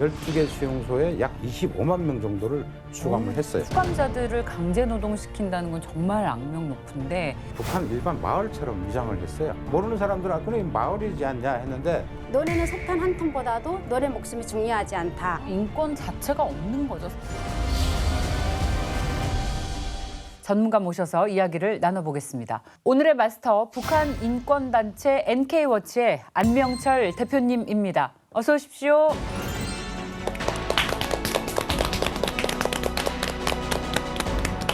12개 수용소에 약 25만 명 정도를 수감을 했어요. 수감자들을 강제 노동시킨다는 건 정말 악명 높은데 북한 일반 마을처럼 위장을 했어요. 모르는 사람들은 아, 그럼 마을이지 않냐 했는데 너네는 석탄 한 톤보다도 너네 목숨이 중요하지 않다. 인권 자체가 없는 거죠. 전문가 모셔서 이야기를 나눠보겠습니다. 오늘의 마스터 북한 인권단체 NK워치의 안명철 대표님입니다. 어서 오십시오.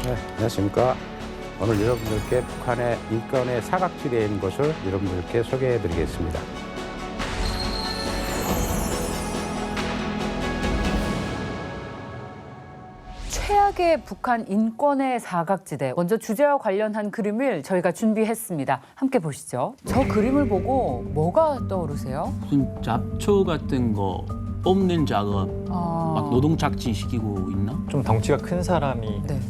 네, 안녕하십니까. 오늘 여러분들께 북한의 인권의 사각지대에 있는 것을 여러분들께 소개해드리겠습니다. 최악의 북한 인권의 사각지대. 먼저 주제와 관련한 그림을 저희가 준비했습니다. 함께 보시죠. 저 그림을 보고 뭐가 떠오르세요? 무슨 잡초 같은 거 뽑는 작업 막 노동 착취 시키고 있나? 좀 덩치가 큰 사람이 네.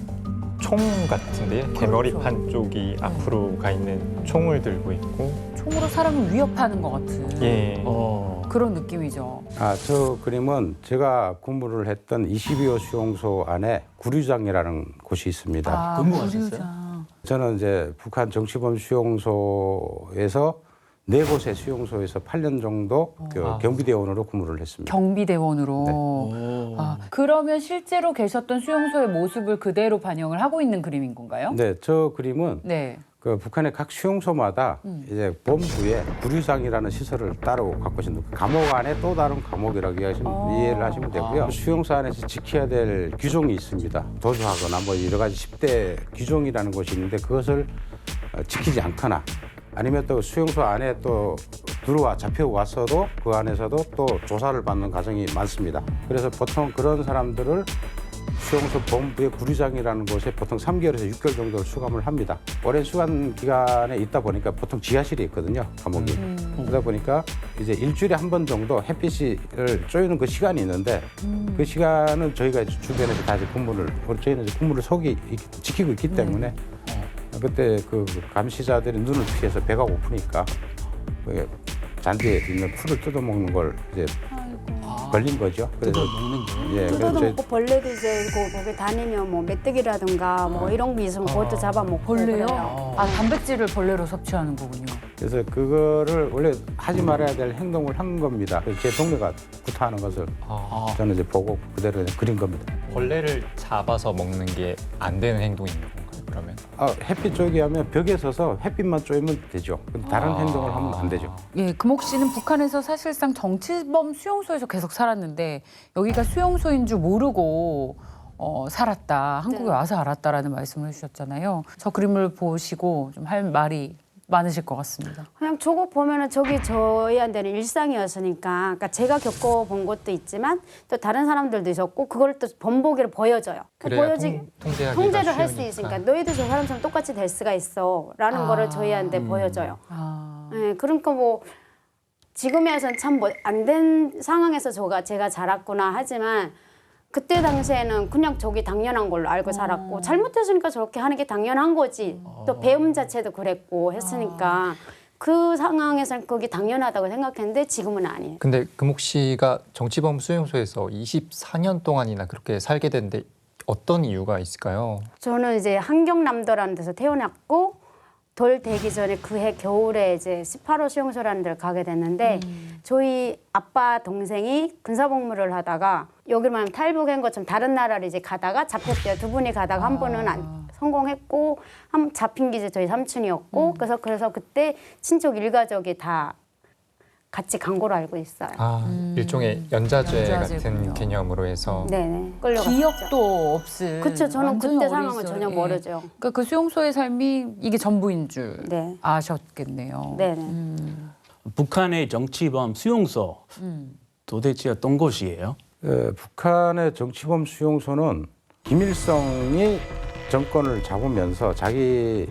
총 같은데 개머리판 쪽이 앞으로 가 있는 총을 들고 있고 총으로 사람을 위협하는 것 같은 예. 그런 느낌이죠. 저 그림은 제가 근무를 했던 22호 수용소 안에 구류장이라는 곳이 있습니다. 근무하셨어요? 구류장. 저는 이제 북한 정치범 수용소에서 4곳의 수용소에서 8년 정도 경비대원으로 근무를 했습니다. 경비대원으로. 오. 그러면 실제로 계셨던 수용소의 모습을 그대로 반영을 하고 있는 그림인 건가요? 네, 저 그림은 네. 그 북한의 각 수용소마다 이제 본부에 구류장이라는 시설을 따로 갖고 있습니다. 감옥 안에 또 다른 감옥이라고 이해를 하시면 되고요. 수용소 안에서 지켜야 될 규정이 있습니다. 도주하거나 뭐 여러 가지 10대 규정이라는 것이 있는데 그것을 지키지 않거나 아니면 또 수용소 안에 또 잡혀왔어도 그 안에서도 또 조사를 받는 과정이 많습니다. 그래서 보통 그런 사람들을 수용소 본부의 구류장이라는 곳에 보통 3개월에서 6개월 정도를 수감을 합니다. 오랜 수감 기간에 있다 보니까 보통 지하실이 있거든요, 감옥이. 그러다 보니까 이제 일주일에 한 번 정도 햇빛을 쬐는 그 시간이 있는데 그 시간은 저희가 이제 주변에서 다시 저희는 이제 근무를 지키고 있기 때문에 그때 그 감시자들이 눈을 피해서 배가 고프니까 잔디에 있는 풀을 뜯어먹는 걸 이제 걸린 거죠. 그래서 먹는 거. 예, 그래서 뜯어먹고 벌레도 이제 거기 다니면 뭐 메뚜기라든가 뭐 이런 게 있으면 그것도 잡아먹고 벌레요? 그래요. 단백질을 벌레로 섭취하는 거군요. 그래서 그거를 원래 하지 말아야 될 행동을 한 겁니다. 제 동료가 구타하는 것을 저는 이제 보고 그대로 그냥 그린 겁니다. 벌레를 잡아서 먹는 게 안 되는 행동인 건가요? 그러면 햇빛 쪽이 하면 벽에 서서 햇빛만 쬐면 되죠. 근데 다른 행동을 하면 안 되죠. 예, 금옥 씨는 북한에서 사실상 정치범 수용소에서 계속 살았는데 여기가 수용소인 줄 모르고 살았다. 한국에 네. 와서 알았다라는 말씀을 해주셨잖아요. 저 그림을 보시고 좀 할 말이 많으실 것 같습니다. 그냥 저거 보면은 저기 저희한테는 일상이었으니까, 그러니까 제가 겪어본 것도 있지만 또 다른 사람들도 있었고 그걸 또 본보기를 보여줘요. 그 그래야 통제를 통제하기가 할 수 쉬우니까. 있으니까 너희도 저 사람처럼 똑같이 될 수가 있어라는 거를 저희한테 보여줘요. 네, 그러니까 뭐 지금이야선 참 뭐 안 된 상황에서 제가 자랐구나 하지만 그때 당시에는 그냥 저기 당연한 걸로 알고 살았고 잘못했으니까 저렇게 하는 게 당연한 거지. 또 배움 자체도 그랬고 했으니까 그 상황에서는 그게 당연하다고 생각했는데 지금은 아니에요. 근데 금옥 씨가 정치범 수용소에서 24년 동안이나 그렇게 살게 됐는데 어떤 이유가 있을까요? 저는 이제 한경남도라는 데서 태어났고 돌 되기 전에 그해 겨울에 이제 18호 수용소라는 데를 가게 됐는데 저희 아빠 동생이 군사복무를 하다가 여기를 말하면 탈북한 것처럼 다른 나라를 이제 가다가 잡혔대요. 두 분이 가다가 한 분은 성공했고 한 잡힌 게 이제 저희 삼촌이었고 그래서 그때 친족 일가족이 다 같이 간 걸로 알고 있어요. 일종의 연자죄 연자죄군요. 같은 개념으로 해서 네네. 끌려갔죠. 기억도 없을. 그렇죠. 저는 완전히 그때 어린 상황을 시절. 전혀 예. 모르죠. 그러니까 그 수용소의 삶이 이게 전부인 줄 네. 아셨겠네요. 네네. 북한의 정치범 수용소 도대체 어떤 곳이에요? 북한의 정치범 수용소는 김일성이 정권을 잡으면서 자기를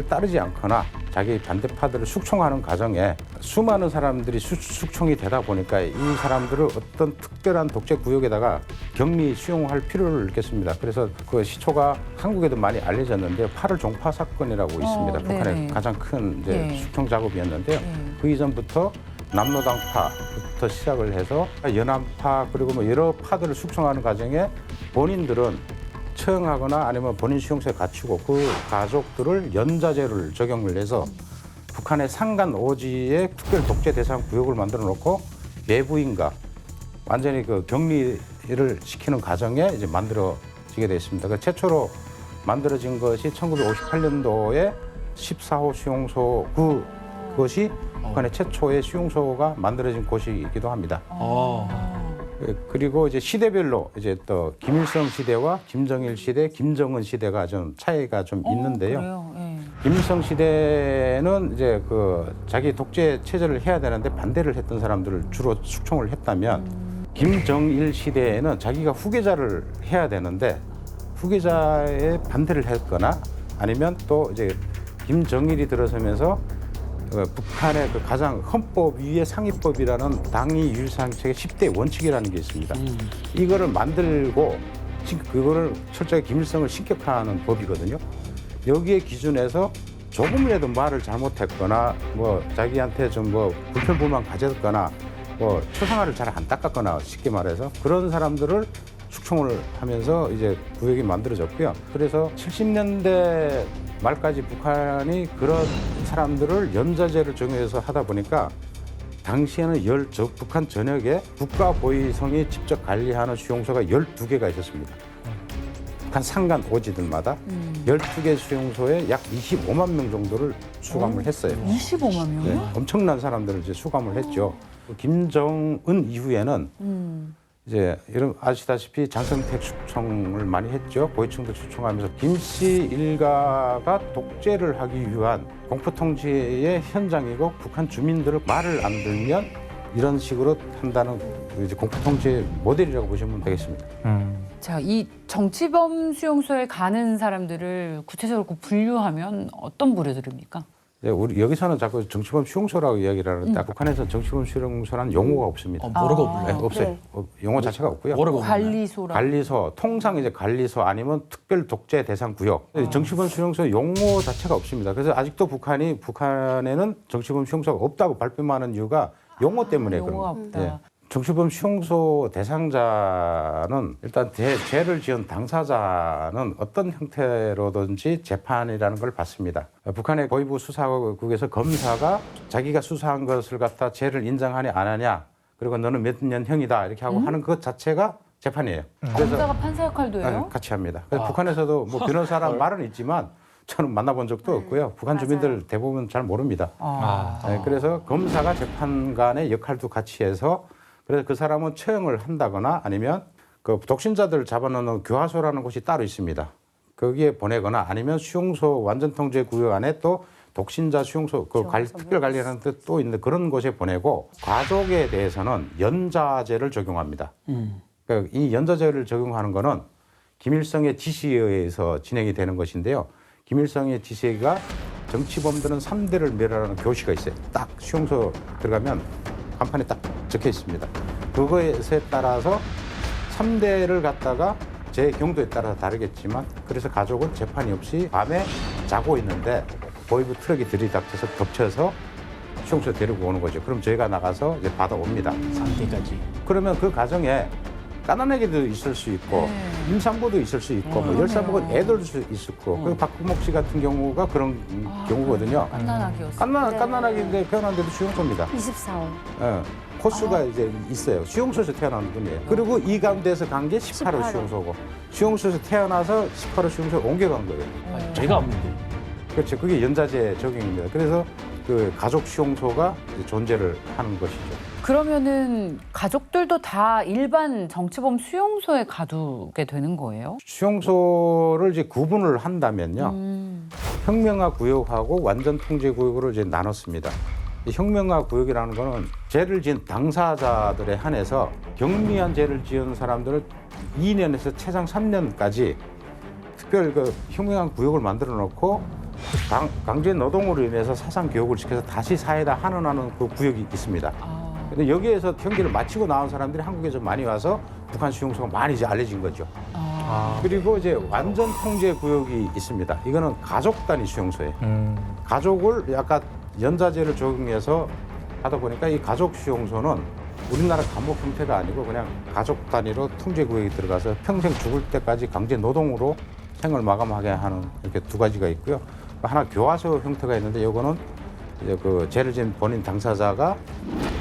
따르지 않거나 자기 반대파들을 숙청하는 과정에 수많은 사람들이 숙청이 되다 보니까 이 사람들을 어떤 특별한 독재 구역에다가 격리 수용할 필요를 느꼈습니다. 그래서 그 시초가 한국에도 많이 알려졌는데 8월 종파 사건이라고 있습니다. 북한의 네네. 가장 큰 이제 네. 숙청 작업이었는데요. 네. 그 이전부터 남로당파부터 시작을 해서 연안파 그리고 뭐 여러 파들을 숙성하는 과정에 본인들은 처형하거나 아니면 본인 수용소에 갖추고 그 가족들을 연자제를 적용을 해서 북한의 산간 오지의 특별 독재 대상 구역을 만들어 놓고 외부인과 완전히 그 격리를 시키는 과정에 이제 만들어지게 되어 있습니다. 그 최초로 만들어진 것이 1958년도에 14호 수용소 그것이 북한의 최초의 수용소가 만들어진 곳이기도 합니다. 그리고 이제 시대별로 이제 또 김일성 시대와 김정일 시대, 김정은 시대가 좀 차이가 좀 있는데요. 그래요? 예. 김일성 시대는 이제 그 자기 독재 체제를 해야 되는데 반대를 했던 사람들을 주로 숙청을 했다면 김정일 시대에는 자기가 후계자를 해야 되는데 후계자의 반대를 했거나 아니면 또 이제 김정일이 들어서면서 북한의 그 가장 헌법 위의 상위법이라는 당위 유일상책의 10대 원칙이라는 게 있습니다. 이거를 만들고 그거를 철저하게 김일성을 신격화하는 법이거든요. 여기에 기준에서 조금이라도 말을 잘못했거나 뭐 자기한테 좀 뭐 불편불만 가졌거나 뭐 초상화를 잘 안 닦았거나 쉽게 말해서 그런 사람들을 숙청을 하면서 이제 구역이 만들어졌고요. 그래서 70년대 말까지 북한이 그런 사람들을 연자제를 적용해서 하다 보니까 당시에는 북한 전역에 국가보위성이 직접 관리하는 수용소가 12개가 있었습니다. 북한 산간 오지들마다 12개 수용소에 약 25만 명 정도를 수감을 했어요. 25만 명이요? 네, 엄청난 사람들을 이제 수감을 했죠. 김정은 이후에는 이제 여러분 아시다시피 장성택 숙청을 많이 했죠. 고위층들 숙청하면서 김씨 일가가 독재를 하기 위한 공포 통치의 현장이고 북한 주민들을 말을 안 들면 이런 식으로 한다는 이제 공포 통치의 모델이라고 보시면 되겠습니다. 자, 이 정치범 수용소에 가는 사람들을 구체적으로 분류하면 어떤 부류들입니까? 네, 우리 여기서는 자꾸 정치범 수용소라고 이야기를 하는데 북한에서는 정치범 수용소라는 용어가 없습니다. 뭐라고 네, 불러요? 없어요. 네. 용어 자체가 없고요. 뭐라고 불러요? 관리소라. 관리소, 통상 이제 관리소 아니면 특별 독재 대상 구역. 정치범 수용소 용어 자체가 없습니다. 그래서 아직도 북한에는 정치범 수용소가 없다고 발표하는 이유가 용어 때문에 그런 용어가 거예요. 없다. 예. 정치범 수용소 대상자는 일단 죄를 지은 당사자는 어떤 형태로든지 재판이라는 걸 받습니다. 북한의 고위부 수사국에서 검사가 자기가 수사한 것을 갖다 죄를 인정하냐 안 하냐 그리고 너는 몇 년 형이다 이렇게 하고 하는 것 자체가 재판이에요. 검사가 판사 역할도 해요? 같이 합니다. 그래서 북한에서도 뭐 변호사란 말은 있지만 저는 만나본 적도 없고요. 북한 주민들 대부분 잘 모릅니다. 네, 그래서 검사가 재판관의 역할도 같이 해서 그래서 그 사람은 처형을 한다거나 아니면 그 독신자들을 잡아놓는 교화소라는 곳이 따로 있습니다. 거기에 보내거나 아니면 수용소 완전 통제 구역 안에 또 독신자 수용소 특별 관리하는 데 또 있는데 그런 곳에 보내고 가족에 대해서는 연자제를 적용합니다. 그러니까 이 연자제를 적용하는 거는 김일성의 지시에 의해서 진행이 되는 것인데요. 김일성의 지시가 정치범들은 3대를 멸하라는 교시가 있어요. 딱 수용소 들어가면 간판에 딱 적혀 있습니다. 그거에 따라서 3대를 갖다가 제 경도에 따라 다르겠지만 그래서 가족은 재판이 없이 밤에 자고 있는데 보이브 트럭이 들이닥쳐서 덮쳐서 수용소에 데리고 오는 거죠. 그럼 저희가 나가서 이제 받아옵니다. 3대까지. 그러면 그 가정에 까난애기도 있을 수 있고 임산부도 있을 수 있고 뭐 열산부가 애들도 있을 거고 그 박구목 씨 같은 경우가 그런 경우거든요. 깐난아기였어요. 깐난아기인데 태어난데도 수용소입니다. 24호. 예, 코스가 이제 있어요. 수용소에서 태어나는 분이에요. 그리고 이 가운데서 간 게 18호 18호. 수용소고 수용소에서 태어나서 18호 수용소에 옮겨간 거예요. 죄가 없는데. 그렇죠. 그게 연자제 적용입니다. 그래서 그 가족 수용소가 이제 존재를 하는 것이죠. 그러면은 가족들도 다 일반 정치범 수용소에 가두게 되는 거예요? 수용소를 이제 구분을 한다면요. 혁명화 구역하고 완전 통제 구역으로 이제 나눴습니다. 이 혁명화 구역이라는 거는 죄를 지은 당사자들에 한해서 경미한 죄를 지은 사람들을 2년에서 최장 3년까지 특별 그 혁명화 구역을 만들어 놓고 강제 노동으로 인해서 사상 교육을 시켜서 다시 사회에다 환원하는 그 구역이 있습니다. 근데 여기에서 형기를 마치고 나온 사람들이 한국에 좀 많이 와서 북한 수용소가 많이 이제 알려진 거죠. 그리고 이제 완전 통제 구역이 있습니다. 이거는 가족 단위 수용소예요. 가족을 약간 연자제를 적용해서 하다 보니까 이 가족 수용소는 우리나라 감옥 형태가 아니고 그냥 가족 단위로 통제구역에 들어가서 평생 죽을 때까지 강제 노동으로 생을 마감하게 하는 이렇게 두 가지가 있고요. 하나 교화소 형태가 있는데 이거는 이제 그 죄를 지은 본인 당사자가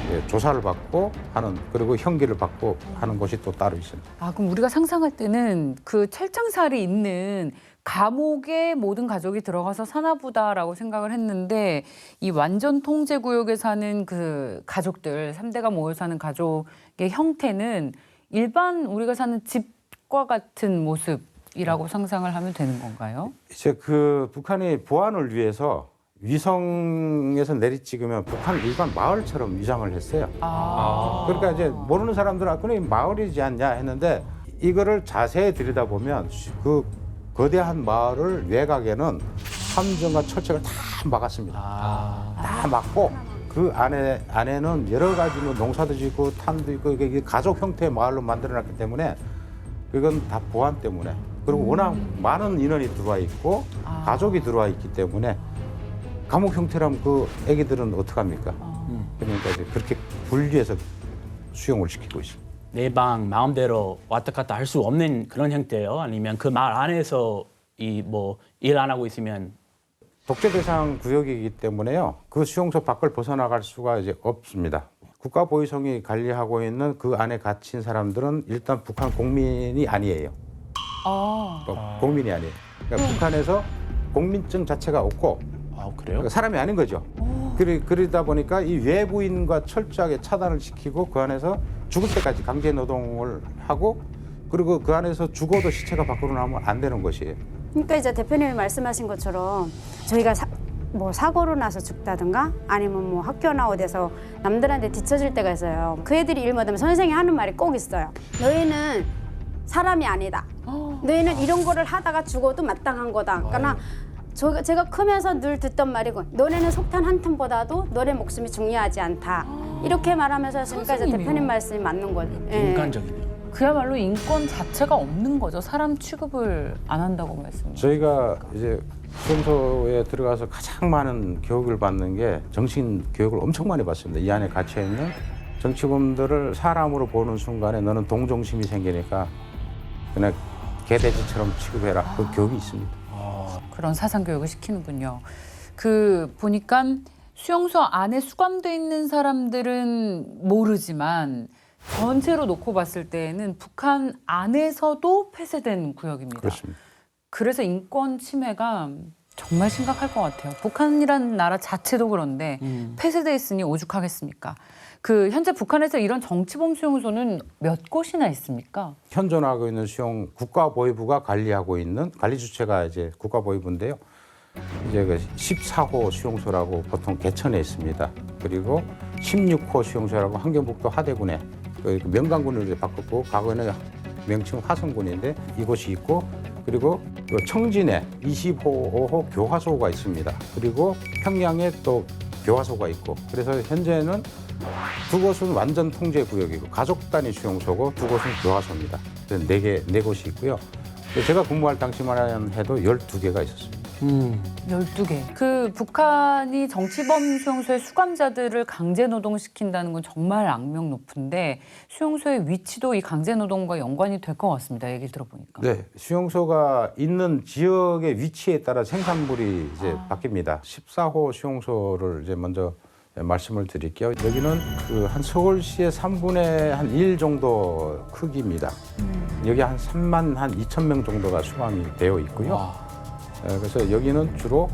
이제 조사를 받고 하는 그리고 형기를 받고 하는 곳이 또 따로 있습니다. 아, 그럼 우리가 상상할 때는 그 철장살이 있는 감옥에 모든 가족이 들어가서 사나 보다라고 생각을 했는데 이 완전 통제 구역에 사는 그 가족들, 3대가 모여 사는 가족의 형태는 일반 우리가 사는 집과 같은 모습이라고 상상을 하면 되는 건가요? 이제 그 북한이 보안을 위해서 위성에서 내리 찍으면 북한 일반 마을처럼 위장을 했어요. 그러니까 이제 모르는 사람들은 아, 그럼 마을이지 않냐 했는데 이거를 자세히 들여다보면 그 거대한 마을을 외곽에는 함정과 철책을 다 막았습니다. 다 막고 그 안에는 여러 가지 뭐 농사도 짓고 탄도 있고 이게 가족 형태의 마을로 만들어놨기 때문에 그건 다 보안 때문에 그리고 워낙 많은 인원이 들어와 있고 가족이 들어와 있기 때문에 감옥 형태라면 그 애기들은 어떡합니까? 그러니까 이제 그렇게 분리해서 수용을 시키고 있습니다. 내 방 마음대로 왔다 갔다 할 수 없는 그런 형태예요? 아니면 그 마을 안에서 이 뭐 일 안 하고 있으면 독재 대상 구역이기 때문에요. 그 수용소 밖을 벗어나갈 수가 이제 없습니다. 국가보위성이 관리하고 있는 그 안에 갇힌 사람들은 일단 북한 국민이 아니에요. 국민이 아니에요. 그러니까 북한에서 국민증 자체가 없고 그래요? 그러니까 사람이 아닌 거죠. 그러다 보니까 이 외부인과 철저하게 차단을 시키고 그 안에서 죽을 때까지 강제 노동을 하고 그리고 그 안에서 죽어도 시체가 밖으로 나오면 안 되는 것이에요. 그러니까 이제 대표님이 말씀하신 것처럼 저희가 뭐 사고로 나서 죽다든가 아니면 뭐 학교나 어디서 남들한테 뒤처질 때가 있어요. 그 애들이 일 못하면 선생님이 하는 말이 꼭 있어요. 너희는 사람이 아니다. 너희는 이런 거를 하다가 죽어도 마땅한 거다. 그러니까 제가 크면서 늘 듣던 말이고 너네는 석탄 한 톤보다도 너네 목숨이 중요하지 않다. 이렇게 말하면서 지금까지 선생님이요. 대표님 말씀이 맞는 거죠. 예. 인간적이네요. 그야말로 인권 자체가 없는 거죠. 사람 취급을 안 한다고 말씀을. 저희가 이제 수용소에 들어가서 가장 많은 교육을 받는 게 정신 교육을 엄청 많이 받습니다. 이 안에 갇혀 있는 정치범들을 사람으로 보는 순간에 너는 동정심이 생기니까 그냥 개돼지처럼 취급해라. 그 교육이 있습니다. 그런 사상 교육을 시키는군요. 그 보니까 수용소 안에 수감돼 있는 사람들은 모르지만 전체로 놓고 봤을 때에는 북한 안에서도 폐쇄된 구역입니다. 그렇습니다. 그래서 인권 침해가 정말 심각할 것 같아요. 북한이라는 나라 자체도 그런데 폐쇄돼 있으니 오죽하겠습니까? 그 현재 북한에서 이런 정치범 수용소는 몇 곳이나 있습니까? 현존하고 있는 국가보위부가 관리하고 있는 관리 주체가 이제 국가보위부인데요. 이제 그 14호 수용소라고 보통 개천에 있습니다. 그리고 16호 수용소라고 환경북도 하대군에 그 명강군으로 이제 바꿨고 과거에는 명칭 화성군인데 이곳이 있고 그리고 그 청진에 25호 교화소가 있습니다. 그리고 평양에 또 교화소가 있고 그래서 현재는 두 곳은 완전 통제 구역이고 가족 단위 수용소고 두 곳은 교화소입니다. 그래서 네 곳이 있고요. 제가 근무할 당시만 해도 12개가 있었습니다. 12개. 그 북한이 정치범 수용소의 수감자들을 강제 노동시킨다는 건 정말 악명 높은데 수용소의 위치도 이 강제 노동과 연관이 될 것 같습니다. 얘기를 들어보니까. 네, 수용소가 있는 지역의 위치에 따라 생산물이 이제 바뀝니다. 14호 수용소를 이제 먼저 말씀을 드릴게요. 여기는 그 한 서울시의 3분의 한 1 정도 크기입니다. 여기 한 3만 한 2천 명 정도가 수감이 되어 있고요. 그래서 여기는 주로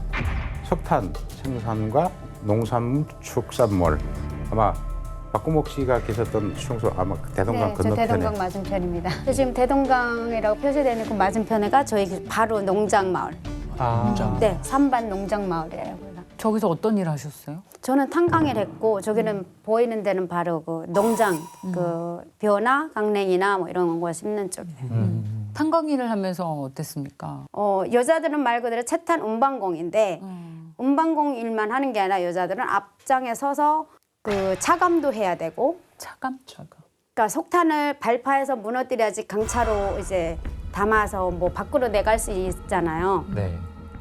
석탄 생산과 농산물, 축산물 아마 박구목 씨가 계셨던 수용소 아마 대동강 네, 저 건너편에 대동강 맞은편입니다. 지금 대동강이라고 표시되는 그 맞은편에가 저희 바로 농장마을. 네, 산반 농장마을이에요. 저기서 어떤 일 하셨어요? 저는 탄광일 했고 저기는 보이는 데는 바로 그 농장, 그 벼나 강냉이나 뭐 이런 거 심는 쪽이에요. 탄광 일을 하면서 어땠습니까? 여자들은 말 그대로 채탄 운반공인데 운반공 일만 하는 게 아니라 여자들은 앞장에 서서 그 차감도 해야 되고 차감? 그러니까 석탄을 발파해서 무너뜨려야지 강차로 이제 담아서 뭐 밖으로 내갈 수 있잖아요. 네.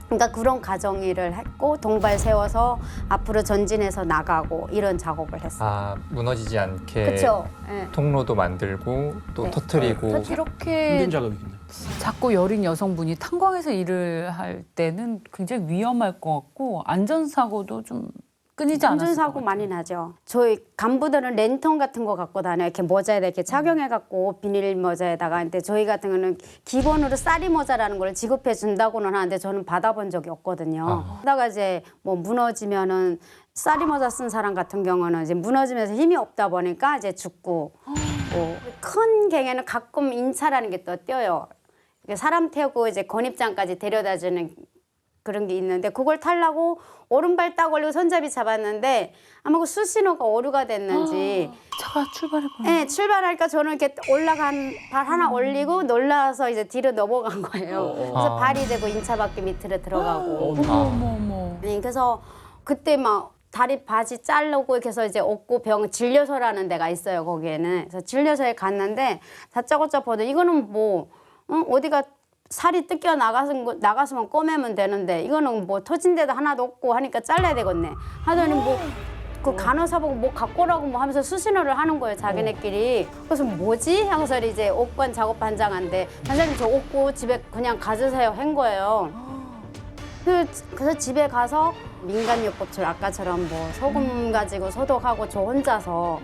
그러니까 그런 가정 일을 했고 동발 세워서 앞으로 전진해서 나가고 이런 작업을 했어요. 아, 무너지지 않게 그렇죠. 예. 통로도 만들고 또 네. 터트리고 이렇게 힘든 작업이겠네요. 작고 여린 여성분이 탄광에서 일을 할 때는 굉장히 위험할 것 같고 안전사고도 좀 끊이지 않았을 것 안전사고 같아요. 많이 나죠. 저희 간부들은 랜턴 같은 거 갖고 다녀요. 이렇게 모자에다 이렇게 착용해갖고 비닐 모자에다가. 근데 저희 같은 경우는 기본으로 쌀이 모자라는 걸 지급해 준다고는 하는데 저는 받아본 적이 없거든요. 그러다가 이제 뭐 무너지면은 쌀이 모자 쓴 사람 같은 경우는 이제 무너지면서 힘이 없다 보니까 이제 죽고 큰 갱에는 가끔 인차라는 게 또 뛰어요. 이렇게 사람 태우고 이제 건입장까지 데려다주는 그런 게 있는데 그걸 타려고 오른발 딱 올리고 손잡이 잡았는데 아마 그 수신호가 오류가 됐는지 차가 출발해버려. 네, 출발하니까 저는 이렇게 올라간 발 하나 올리고 놀라서 이제 뒤로 넘어간 거예요. 그래서 발이 되고 인차바퀴 밑으로 들어가고. 어머. 네, 그래서 그때 막 다리 바지 자르고 이렇게 해서 이제 없고 병 진료소라는 데가 있어요 거기에는. 그래서 진료소에 갔는데 다짜고짜 보도 이거는 뭐 어디가 살이 뜯겨 나가서만 꼬매면 되는데 이거는 뭐 터진 데도 하나도 없고 하니까 잘라야 되겠네 하더니 뭐 그 간호사 보고 뭐 갖고 오라고 뭐 하면서 수신호를 하는 거예요 자기네끼리. 그래서 뭐지 하고서 이제 옥관 작업 반장한테 반장님 저 없고 집에 그냥 가주세요 한 거예요. 그래서 집에 가서 민간요법처럼 아까처럼 뭐 소금 가지고 소독하고 저 혼자서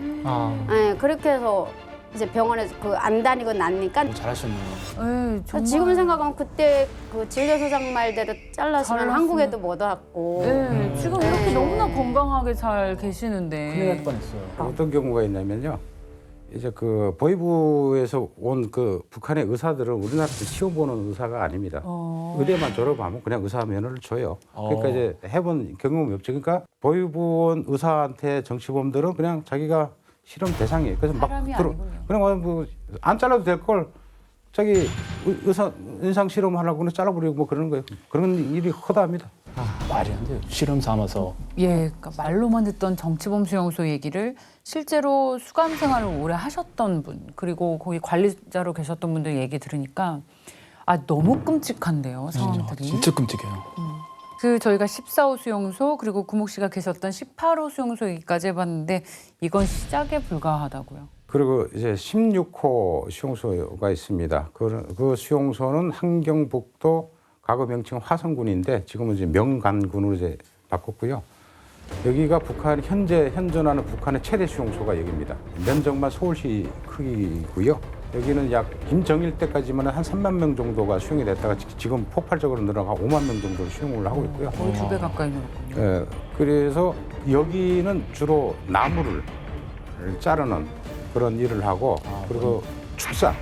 네, 그렇게 해서 이제 병원에서 그 안 다니고 나니까 잘하셨네요. 에이, 정말. 지금 생각하면 그때 그 진료소장 말대로 잘랐으면 잘랐으면. 한국에도 못 왔고. 네, 지금 이렇게 너무나 건강하게 잘 계시는데. 큰일 날 뻔했어요. 어떤 경우가 있냐면요. 이제 그 보위부에서 온 그 북한의 의사들은 우리나라에서 시험 보는 의사가 아닙니다. 의대만 졸업하면 그냥 의사 면허를 줘요. 그러니까 이제 해본 경험이 없죠. 그러니까 보위부 온 의사한테 정치범들은 그냥 자기가 실험 대상이에요. 그래서 막 사람이 아니군요. 그냥 뭐 안 잘라도 될 걸 자기 의사 인상 실험하려고 그냥 잘라버리고 뭐 그러는 거예요. 그런 일이 허다합니다. 말이 안 돼요. 실험 삼아서. 예, 그러니까 말로만 듣던 정치범 수용소 얘기를 실제로 수감 생활을 오래 하셨던 분 그리고 거기 관리자로 계셨던 분들 얘기 들으니까 아 너무 끔찍한데요 상황들이. 진짜 끔찍해요. 그 저희가 14호 수용소 그리고 구목 씨가 계셨던 18호 수용소 얘기까지 해봤는데 이건 시작에 불과하다고요. 그리고 이제 16호 수용소가 있습니다. 그 수용소는 함경북도 과거 명칭은 화성군인데 지금은 이제 명간군으로 이제 바꿨고요. 여기가 북한 현존하는 북한의 최대 수용소가 여기입니다. 면적만 서울시 크기고요. 여기는 약 김정일 때까지만 한 3만 명 정도가 수용이 됐다가 지금 폭발적으로 늘어나가 5만 명 정도로 수용을 하고 있고요. 거의 2배 가까이 늘었군요. 예, 그래서 여기는 주로 나무를 자르는 그런 일을 하고 그리고 축사,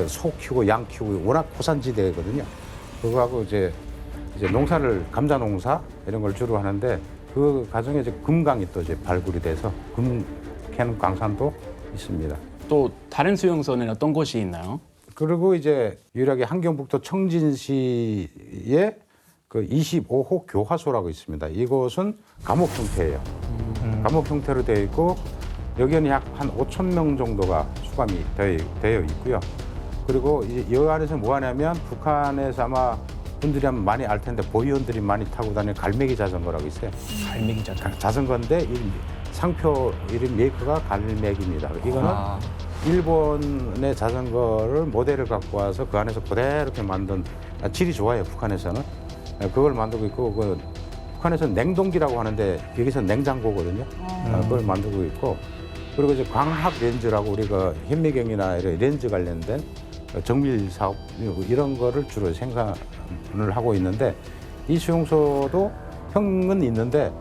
소 키우고 양 키우고 워낙 고산지대거든요. 그거하고 이제 농사를 감자 농사 이런 걸 주로 하는데 그 과정에 이제 금강이 또 이제 발굴이 돼서 금 캐는 광산도 있습니다. 또 다른 수용소는 어떤 곳이 있나요? 그리고 이제 유일하게 함경북도 청진시에 그 25호 교화소라고 있습니다. 이곳은 감옥 형태예요. 감옥 형태로 되어 있고 여기는 약 한 5천 명 정도가 수감이 되어 있고요. 그리고 이제 이 안에서 뭐 하냐면 북한에서 아마 분들이 하면 많이 알 텐데 보위원들이 많이 타고 다니는 갈매기 자전거라고 있어요. 갈매기 자전거. 자전거인데 이 상표 이름 메이커가 갈매기입니다. 이거는 일본의 자전거를 모델을 갖고 와서 그 안에서 그대로 이렇게 만든 질이 좋아요. 북한에서는 그걸 만들고 있고 북한에서는 냉동기라고 하는데 여기서 냉장고거든요. 그걸 만들고 있고 그리고 이제 광학 렌즈라고 우리가 현미경이나 이런 렌즈 관련된 정밀 사업 이런 거를 주로 생산을 하고 있는데 이 수용소도 형은 있는데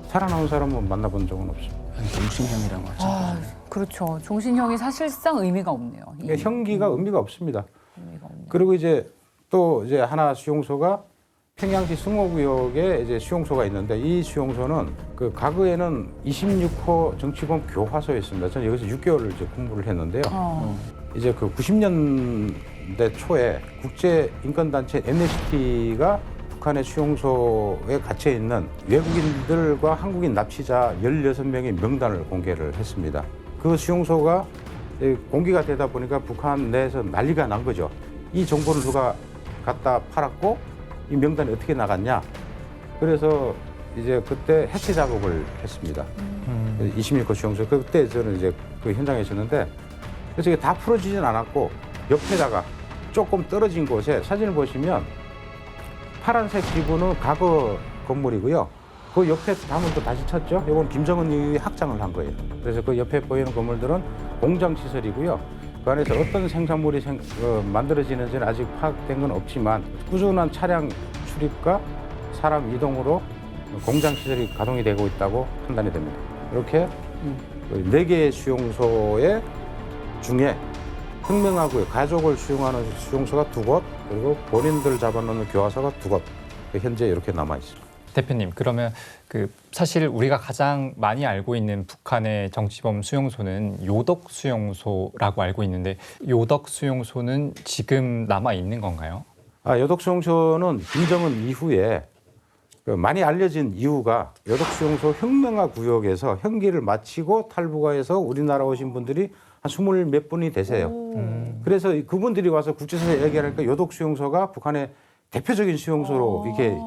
살아남은 사람은 만나본 적은 없습니다. 정신형이라고 하죠. 아, 그렇죠. 종신형이 사실상 의미가 없네요. 그러니까 형기가 의미가 없습니다. 의미가 없네요. 그리고 이제 또 이제 하나 수용소가 평양시 승호구역에 이제 수용소가 있는데 이 수용소는 그 과거에는 26호 정치범 교화소였습니다. 저는 여기서 6개월을 이제 공부를 했는데요. 이제 그 90년대 초에 국제 인권단체 MST가 북한의 수용소에 갇혀 있는 외국인들과 한국인 납치자 16명의 명단을 공개를 했습니다. 그 수용소가 공개가 되다 보니까 북한 내에서 난리가 난 거죠. 이 정보를 누가 갖다 팔았고 이 명단이 어떻게 나갔냐. 그래서 이제 그때 해체 작업을 했습니다. 26호 수용소. 그때 저는 이제 그 현장에 있었는데 그래서 이게 다 풀어지진 않았고 옆에다가 조금 떨어진 곳에 사진을 보시면 파란색 기부는 과거 건물이고요. 그 옆에 담을 또 다시 쳤죠. 이건 김정은 이후에 확장을 한 거예요. 그래서 그 옆에 보이는 건물들은 공장 시설이고요. 그 안에서 어떤 생산물이 만들어지는지는 아직 파악된 건 없지만 꾸준한 차량 출입과 사람 이동으로 공장 시설이 가동이 되고 있다고 판단이 됩니다. 이렇게 4개의 수용소의 중에 혁명하고요. 가족을 수용하는 수용소가 2곳, 그리고 본인들 잡아놓는 교화소가 2곳. 현재 이렇게 남아 있습니다. 대표님, 그러면 그 사실 우리가 가장 많이 알고 있는 북한의 정치범 수용소는 요덕 수용소라고 알고 있는데 요덕 수용소는 지금 남아 있는 건가요? 요덕 수용소는 김정은 이후에 많이 알려진 이유가 요덕 수용소 혁명화 구역에서 형기를 마치고 탈북하여서 우리나라 오신 분들이 한 20 몇 분이 되세요. 그래서 그분들이 와서 국제사회에 얘기하니까 요덕 수용소가 북한의 대표적인 수용소로 이렇게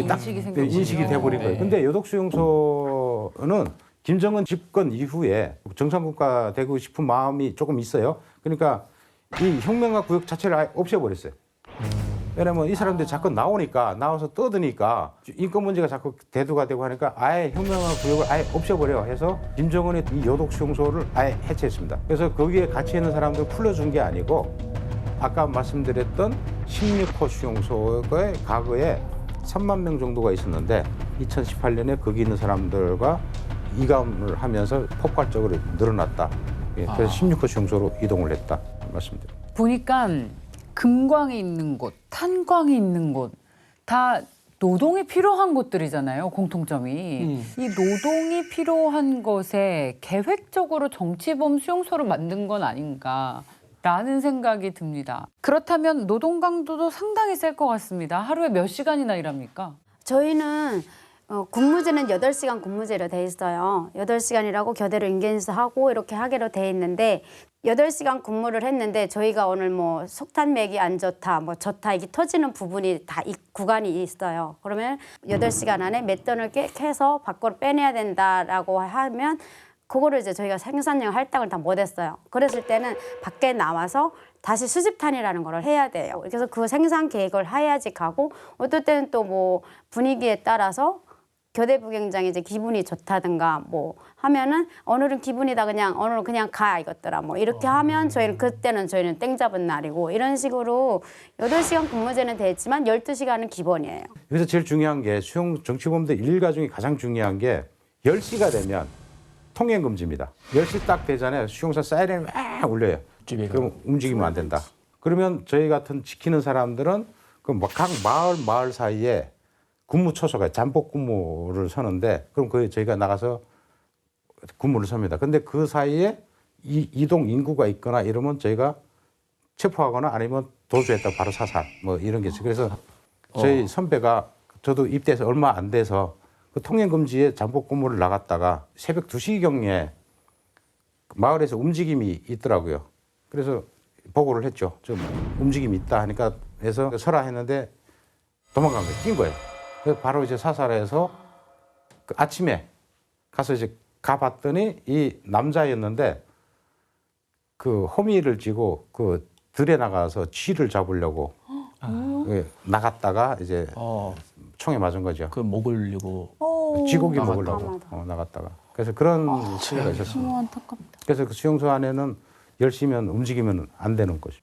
딱 인식이 돼버린 거예요. 근데 요덕 수용소는 김정은 집권 이후에 정상국가 되고 싶은 마음이 조금 있어요. 그러니까 이 혁명화 구역 자체를 아예 없애버렸어요. 왜냐면 이 사람들이 자꾸 나와서 떠드니까 인권 문제가 자꾸 대두가 되고 하니까 아예 혁명화 구역을 아예 없애버려 해서 김정은의 이 요독 수용소를 아예 해체했습니다. 그래서 거기에 갇혀 있는 사람들 풀어준 게 아니고 아까 말씀드렸던 16호 수용소의 과거에 3만 명 정도가 있었는데 2018년에 거기 있는 사람들과 이감을 하면서 폭발적으로 늘어났다. 그래서 16호 수용소로 이동을 했다 말씀드립니다. 보니까 금광이 있는 곳, 탄광이 있는 곳 다 노동이 필요한 곳들이잖아요. 공통점이. 이 노동이 필요한 것에 계획적으로 정치범 수용소를 만든 건 아닌가라는 생각이 듭니다. 그렇다면 노동 강도도 상당히 셀 것 같습니다. 하루에 몇 시간이나 일합니까? 저희는 근무제는 8시간 근무제로 돼 있어요. 8시간이라고 교대로 인계해서 하고 이렇게 하기로 돼 있는데 8시간 근무를 했는데 저희가 오늘 뭐 석탄맥이 안 좋다, 뭐 좋다 이게 터지는 부분이 다 이 구간이 있어요. 그러면 8시간 안에 몇 톤을 캐서 밖으로 빼내야 된다라고 하면 그거를 이제 저희가 생산량 할당을 다 못했어요. 그랬을 때는 밖에 나와서 다시 수집탄이라는 걸 해야 돼요. 그래서 그 생산 계획을 해야지 가고 어떨 때는 또 뭐 분위기에 따라서 교대 부경장이 이제 기분이 좋다든가 뭐 하면은 오늘은 기분이다 그냥 오늘은 그냥 가 이것들아 뭐 이렇게 하면 저희는 그때는 저희는 땡 잡은 날이고 이런 식으로 8시간 근무제는 됐지만 12시간은 기본이에요. 여기서 제일 중요한 게 수용 정치범들 일과 중에 가장 중요한 게 10시가 되면 통행 금지입니다. 10시 딱 되잖아요. 수용소 사이렌이 막 울려요. 그럼 움직이면 안 된다. 그러면 저희 같은 지키는 사람들은 그 각 마을 사이에 근무 초소가 잠복 근무를 서는데 그럼 그 저희가 나가서 근무를 섭니다. 근데 그 사이에 이동 인구가 있거나 이러면 저희가 체포하거나 아니면 도주했다 바로 사살 뭐 이런 게 있어요. 그래서 저희 선배가 저도 입대해서 얼마 안 돼서 그 통행 금지에 잠복 근무를 나갔다가 새벽 2시경에 마을에서 움직임이 있더라고요. 그래서 보고를 했죠. 좀 움직임이 있다 하니까 해서 설아 했는데 도망간 거예요. 뛴 거예요. 그래서 바로 이제 사살해서 그 아침에 가서 이제 가봤더니 이 남자였는데 그 호미를 쥐고 그 들에 나가서 쥐를 잡으려고 나갔다가 이제 총에 맞은 거죠. 그 목을 이고 쥐고기 먹으려고 나갔다가. 그래서 그런 시기가 있었습니다. 너무 안타깝다. 그래서 그 수용소 안에는 10시면 움직이면 안 되는 것이죠.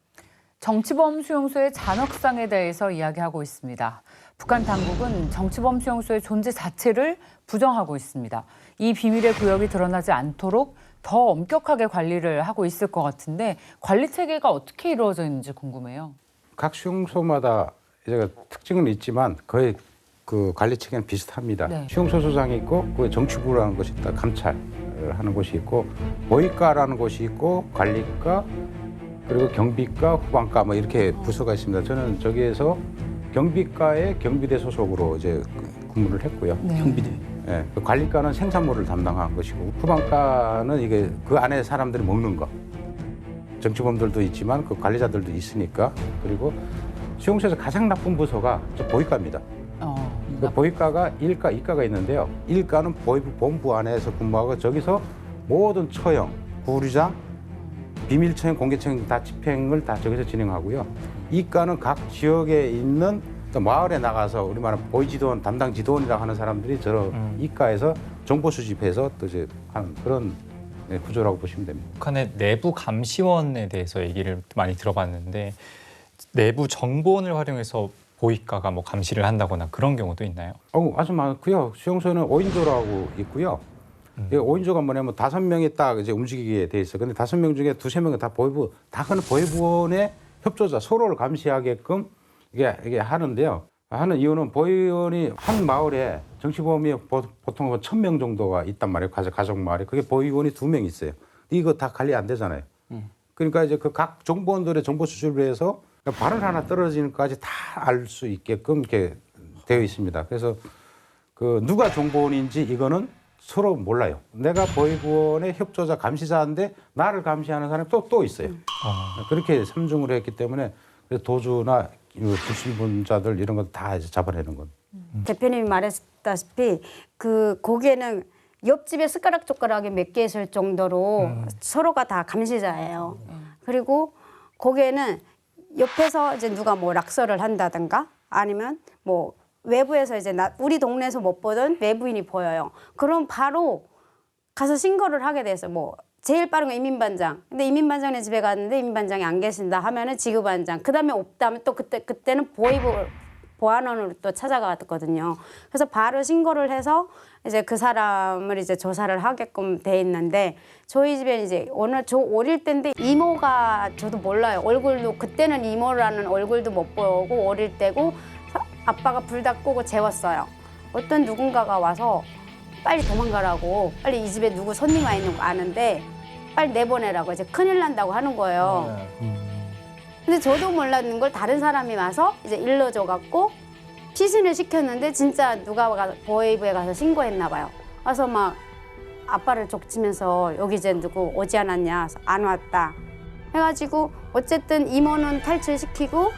정치범 수용소의 잔혹상에 대해서 이야기하고 있습니다. 북한 당국은 정치범 수용소의 존재 자체를 부정하고 있습니다. 이 비밀의 구역이 드러나지 않도록 더 엄격하게 관리를 하고 있을 것 같은데 관리 체계가 어떻게 이루어져 있는지 궁금해요. 각 수용소마다 이제 특징은 있지만 거의 그 관리 체계는 비슷합니다. 네. 수용소 소장이 있고 그 정치부라는 것이 있다. 감찰을 하는 곳이 있고 보위과라는 곳이 있고 관리과 그리고 경비과, 후방과 뭐 이렇게 부서가 있습니다. 저는 저기에서 경비과의 경비대 소속으로 이제 근무를 했고요. 네. 경비대. 예, 그 관리과는 생산물을 담당한 것이고 후방과는 이게 그 안에 사람들이 먹는 거. 정치범들도 있지만 그 관리자들도 있으니까 그리고 수용소에서 가장 나쁜 부서가 저 보위과입니다. 그 보위과가 1과, 2과가 있는데요. 1과는 보위부 본부 안에서 근무하고 저기서 모든 처형, 구류장, 비밀처형, 공개처형 다 집행을 다 저기서 진행하고요. 2과는 각 지역에 있는 또 마을에 나가서 우리 말하는 보위지도원, 담당 지도원이라고 하는 사람들이 저 2과에서 정보 수집해서 또 이제 하는 그런 구조라고 보시면 됩니다. 북한의 내부 감시원에 대해서 얘기를 많이 들어봤는데 내부 정보원을 활용해서 보위과가 뭐 감시를 한다거나 그런 경우도 있나요? 아주 많고요. 수용소는 5인조라고 있고요. 이 5인조가 뭐냐면 5명이 딱 이제 움직이게 돼 있어요. 근데 5명 중에 2~3명은 다 보위부, 다 그는 보위부원의 협조자, 서로를 감시하게끔 이게 하는데요. 하는 이유는 보위원이 한 마을에 정치범위 보통 1,000명 정도가 있단 말이에요. 가족 마을에. 그게 보위원이 2명 있어요. 이거 다 관리 안 되잖아요. 그러니까 이제 그 각 정보원들의 정보 수집을 해서 발을 하나 떨어지는 것까지 다 알 수 있게끔 이렇게 되어 있습니다. 그래서 그 누가 정보원인지 이거는 서로 몰라요. 내가 보위부원의 협조자, 감시자인데 나를 감시하는 사람이 또 있어요. 그렇게 삼중으로 했기 때문에 도주나 불신분자들 이런 것 다 잡아내는 건. 대표님이 말했다시피 그 고개는 옆집에 숟가락이 몇 개 있을 정도로 서로가 다 감시자예요. 그리고 고개는 옆에서 이제 누가 뭐 낙서를 한다든가 아니면 뭐 외부에서 이제 우리 동네에서 못 보던 외부인이 보여요. 그럼 바로 가서 신고를 하게 돼서 뭐 제일 빠른 건 이민반장. 근데 이민반장네 집에 갔는데 이민반장이 안 계신다 하면은 지구반장. 그다음에 없다면 또 그때는 보위부 보안원으로 또 찾아갔거든요. 그래서 바로 신고를 해서 이제 그 사람을 이제 조사를 하게끔 돼 있는데 저희 집에 이제 저 어릴 때인데 이모가 저도 몰라요. 얼굴도 그때는 이모라는 얼굴도 못 보고 어릴 때고 아빠가 불 다 끄고 재웠어요. 어떤 누군가가 와서 빨리 도망가라고 빨리 이 집에 누구 손님 와 있는 거 아는데 빨리 내보내라고 이제 큰일 난다고 하는 거예요. 근데 저도 몰랐는 걸 다른 사람이 와서 이제 일러줘 갖고 피신을 시켰는데 진짜 누가 보위부에 가서 신고했나 봐요. 와서 막 아빠를 족치면서 여기 이제 누구 오지 않았냐, 그래서 안 왔다 해가지고 어쨌든 이모는 탈출시키고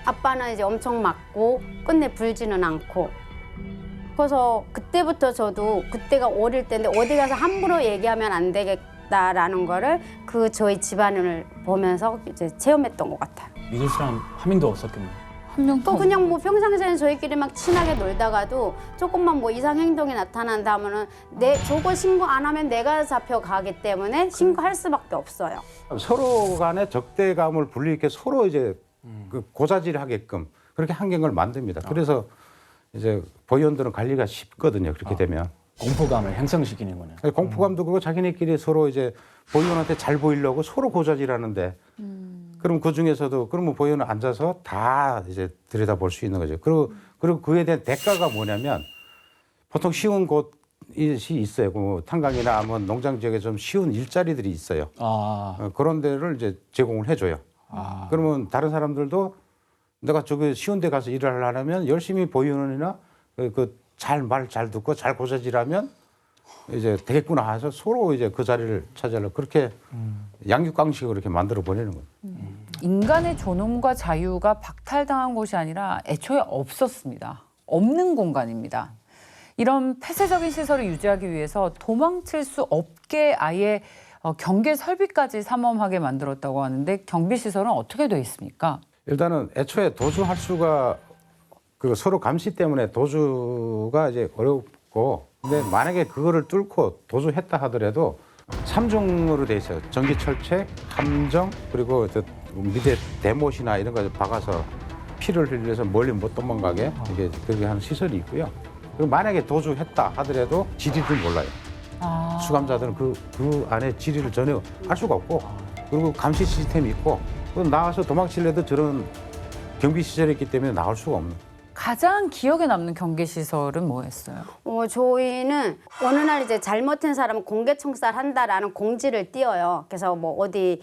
아빠는 이제 엄청 맞고 끝내 불지는 않고. 그래서 그때부터 저도 그때가 어릴 때인데 어디 가서 함부로 얘기하면 안 되겠다라는 거를 저희 집안을 보면서 이제 체험했던 것 같아요. 믿을 사람 한 명도 없었겠네요. 한 명 또 그냥 뭐 평상시에는 저희끼리 막 친하게 놀다가도 조금만 뭐 이상 행동이 나타난다 하면은 저거 신고 안 하면 내가 잡혀가기 때문에 신고할 수밖에 없어요. 서로 간의 적대감을 불리게 서로 이제 그 고자질하게끔 그렇게 환경을 만듭니다. 그래서 이제 보위원들은 관리가 쉽거든요. 그렇게 되면. 공포감을 형성시키는 거네요. 공포감도 그렇고 자기네끼리 서로 이제 보위원한테 잘 보이려고 서로 고자질하는데 그럼 그 중에서도 그러면 보위원은 앉아서 다 이제 들여다볼 수 있는 거죠. 그리고 그에 대한 대가가 뭐냐면 보통 쉬운 곳이 있어요. 뭐 탄광이나 뭐 농장 지역에 좀 쉬운 일자리들이 있어요. 그런 데를 이제 제공을 해줘요. 그러면 다른 사람들도 내가 저기 쉬운 데 가서 일을 하려면 열심히 보위원이나 말 잘 듣고 잘 고자질하면 이제 되겠구나 해서 서로 이제 그 자리를 차지하려고 그렇게 양육강식으로 이렇게 만들어 보내는 거예요. 인간의 존엄과 자유가 박탈당한 곳이 아니라 애초에 없었습니다. 없는 공간입니다. 이런 폐쇄적인 시설을 유지하기 위해서 도망칠 수 없게 아예 경계 설비까지 삼엄하게 만들었다고 하는데 경비 시설은 어떻게 돼 있습니까? 일단은 애초에 도주할 수가 서로 감시 때문에 도주가 이제 어렵고 근데 만약에 그거를 뚫고 도주했다 하더라도 3중으로 돼 있어요. 전기철책, 함정 그리고 밑에 대못이나 이런 거 박아서 피를 흘려서 멀리 못 도망가게 이게 그렇게 하는 시설이 있고요. 그리고 만약에 도주했다 하더라도 지리를 몰라요. 수감자들은 그 안에 지리를 전혀 알 수가 없고 그리고 감시 시스템이 있고 나와서 도망치려도 저런 경비 시설이 있기 때문에 나올 수가 없는. 가장 기억에 남는 경계 시설은 뭐였어요? 저희는 어느 날 이제 잘못한 사람은 공개 청살한다라는 공지를 띄어요. 그래서 뭐 어디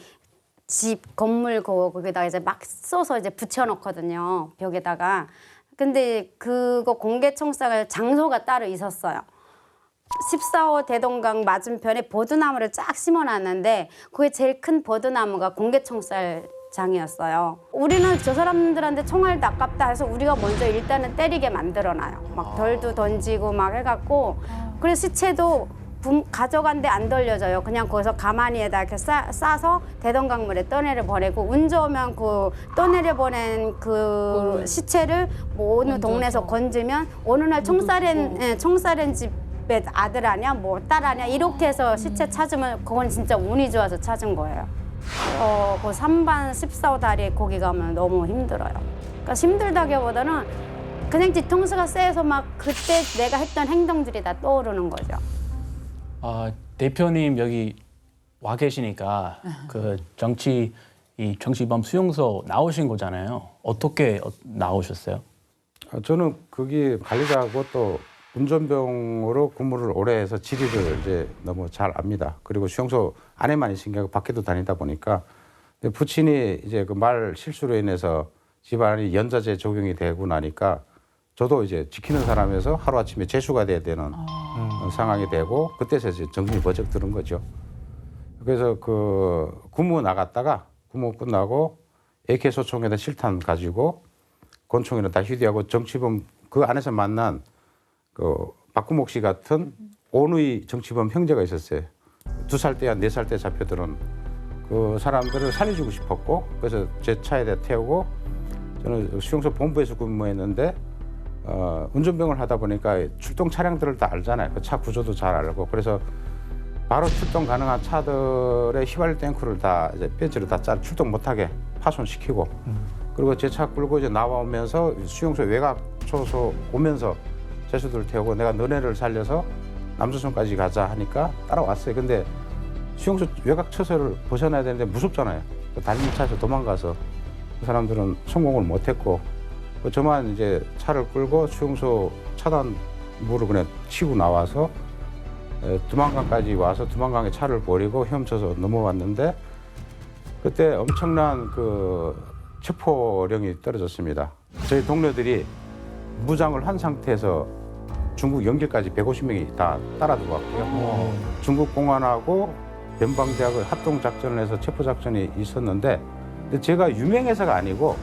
집 건물 거기다가 이제 막 써서 이제 붙여놓거든요. 벽에다가. 근데 그거 공개 청살 장소가 따로 있었어요. 14호 대동강 맞은편에 버드나무를 쫙 심어놨는데 그게 제일 큰 버드나무가 공개 청살 장이었어요. 우리는 저 사람들한테 총알도 아깝다 해서 우리가 먼저 일단은 때리게 만들어놔요. 막 덜도 던지고 막 해갖고 그래서 시체도 가져간데 안 돌려줘요. 그냥 거기서 가만히에다 이렇게 싸서 대동강물에 떠내려 보내고 운 좋으면 그 떠내려 보낸 그 시체를 뭐 어느 동네에서 건지면 어느 날 총살인 집의 아들 아니야 뭐 딸 아니야 이렇게 해서 시체 찾으면 그건 진짜 운이 좋아서 찾은 거예요. 그 3반 14호 다리에 거기 가면 너무 힘들어요. 그러니까 힘들다기보다는 그냥 뒤통수가 세서 막 그때 내가 했던 행동들이 다 떠오르는 거죠. 대표님 여기 와 계시니까 그 정치범 수용소 나오신 거잖아요. 어떻게 나오셨어요? 저는 거기 관리자하고 또 운전병으로 근무를 오래 해서 지리를 이제 너무 잘 압니다. 그리고 수용소 안에만 있은 게 아니고 밖에도 다니다 보니까 부친이 이제 그 말 실수로 인해서 집안이 연자제 적용이 되고 나니까 저도 이제 지키는 사람에서 하루아침에 재수가 돼야 되는 상황이 되고 그때서 이제 정신이 번쩍 드는 거죠. 그래서 그 군무 나갔다가 군무 끝나고 AK 소총에다 실탄 가지고 권총이나 다 휴대하고 정치범 그 안에서 만난 그 박구목 씨 같은 온의 정치범 형제가 있었어요. 2살 때야 4살 때 잡혀들은 그 사람들을 살려주고 싶었고 그래서 제 차에다 태우고 저는 수용소 본부에서 근무했는데 운전병을 하다 보니까 출동 차량들을 다 알잖아요. 그 차 구조도 잘 알고 그래서 바로 출동 가능한 차들의 휘발유 탱크를 다 이제 벤치를 다 출동 못하게 파손시키고 그리고 제 차 끌고 이제 나와오면서 수용소 외곽 초소 오면서 제수들 태우고 내가 너네를 살려서 남조선까지 가자 하니까 따라왔어요. 근데 수용소 외곽 처소를 벗어나야 되는데 무섭잖아요. 달리는 차에서 도망가서 그 사람들은 성공을 못했고 저만 이제 차를 끌고 수용소 차단물을 그냥 치고 나와서 두만강까지 와서 두만강에 차를 버리고 헤엄쳐서 넘어왔는데 그때 엄청난 그 체포령이 떨어졌습니다. 저희 동료들이 무장을 한 상태에서 중국 연길까지 150명이 다 따라 들어왔고요. 중국 공안하고 변방대학의 합동작전을 해서 체포작전이 있었는데 근데 제가 유명해서가 아니고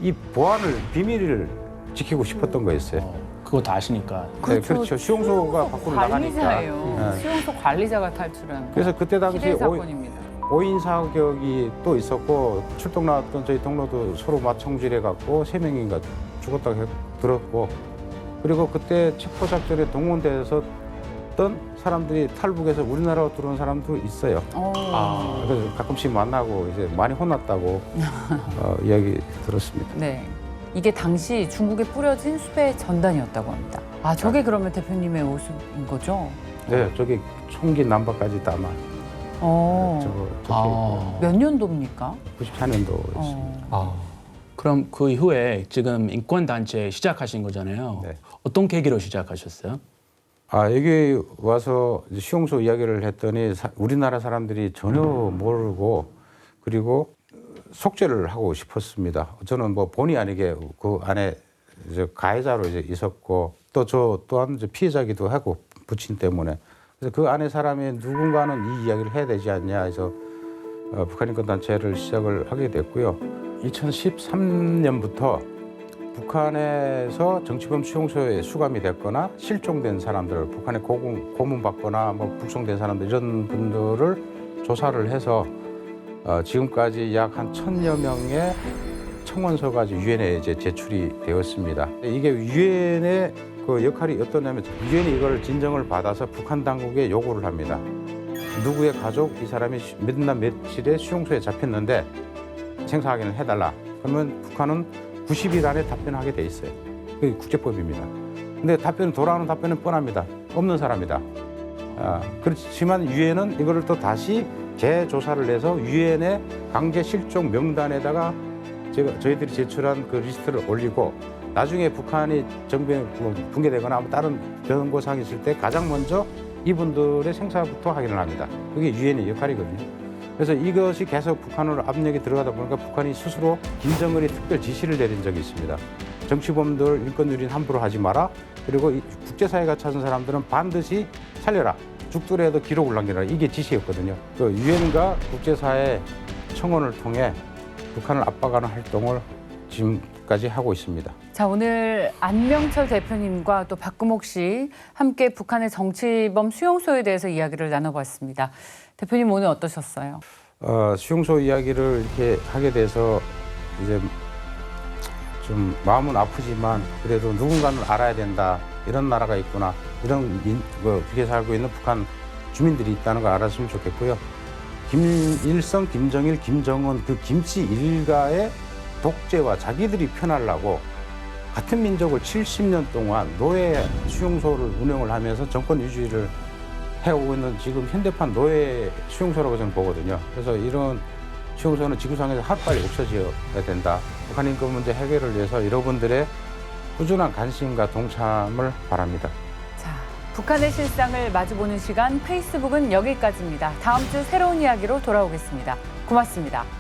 이 보안을 비밀을 지키고 싶었던 거였어요. 그거 다 아시니까. 네, 그렇죠. 수용소가 밖으로 나가니까. 관리자예요. 네. 수용소 관리자가 탈출한. 그래서 그때 당시 희대 사건입니다. 5인 사격이 또 있었고 출동 나왔던 저희 동료도 서로 맞총질해 갖고 3명인가 죽었다고 들었고 그리고 그때 체포작전에 동원돼서 어떤 사람들이 탈북해서 우리나라로 들어온 사람도 있어요. 그래서 가끔씩 만나고 이제 많이 혼났다고 이야기 들었습니다. 네. 이게 당시 중국에 뿌려진 수배 전단이었다고 합니다. 저게 그러면 대표님의 모습인 거죠? 네, 저기 총기 남바까지 담아. 몇 년도입니까? 94년도였습니다. 그럼 그 이후에 지금 인권단체 시작하신 거잖아요. 네. 어떤 계기로 시작하셨어요? 여기 와서 이제 수용소 이야기를 했더니 우리나라 사람들이 전혀 모르고 그리고 속죄를 하고 싶었습니다. 저는 뭐 본의 아니게 그 안에 이제 가해자로 이제 있었고 또 저 또한 이제 피해자기도 하고 부친 때문에 그래서 그 안에 사람이 누군가는 이 이야기를 해야 되지 않냐 해서 북한인권단체를 시작을 하게 됐고요. 2013년부터 북한에서 정치범 수용소에 수감이 됐거나 실종된 사람들, 북한에 고문받거나 뭐 북송된 사람들 이런 분들을 조사를 해서 지금까지 약 한 1,000여 명의 청원서가 유엔에 이제 제출이 되었습니다. 이게 유엔의 그 역할이 어떠냐면 유엔이 이걸 진정을 받아서 북한 당국에 요구를 합니다. 누구의 가족 이 사람이 몇 날 며칠에 수용소에 잡혔는데 생사확인을 해달라. 그러면 북한은 90일 안에 답변하게 돼 있어요. 그게 국제법입니다. 근데 돌아오는 답변은 뻔합니다. 없는 사람이다. 그렇지만 유엔은 이거를 또 다시 재조사를 해서 유엔의 강제 실종 명단에다가 저희들이 제출한 그 리스트를 올리고 나중에 북한이 정변이 붕괴되거나 다른 변고사항이 있을 때 가장 먼저 이분들의 생사부터 확인을 합니다. 그게 유엔의 역할이거든요. 그래서 이것이 계속 북한으로 압력이 들어가다 보니까 북한이 스스로 김정은이 특별 지시를 내린 적이 있습니다. 정치범들 인권유린 함부로 하지 마라. 그리고 국제사회가 찾은 사람들은 반드시 살려라. 죽더라도 기록을 남기라. 이게 지시였거든요. 그 유엔과 국제사회 청원을 통해 북한을 압박하는 활동을 지금까지 하고 있습니다. 자, 오늘 안명철 대표님과 또 박금옥 씨 함께 북한의 정치범 수용소에 대해서 이야기를 나눠봤습니다. 대표님 오늘 어떠셨어요? 수용소 이야기를 이렇게 하게 돼서 이제 좀 마음은 아프지만 그래도 누군가는 알아야 된다. 이런 나라가 있구나. 이런 그렇게 살고 있는 북한 주민들이 있다는 걸 알았으면 좋겠고요. 김일성, 김정일, 김정은 그 김씨 일가의 독재와 자기들이 편하려고 같은 민족을 70년 동안 노예 수용소를 운영을 하면서 정권 유지를 해오고 있는 지금 현대판 노예 수용소라고 저는 보거든요. 그래서 이런 수용소는 지구상에서 하루빨리 없어져야 된다. 북한 인권 문제 해결을 위해서 여러분들의 꾸준한 관심과 동참을 바랍니다. 자, 북한의 실상을 마주보는 시간 페이스북은 여기까지입니다. 다음 주 새로운 이야기로 돌아오겠습니다. 고맙습니다.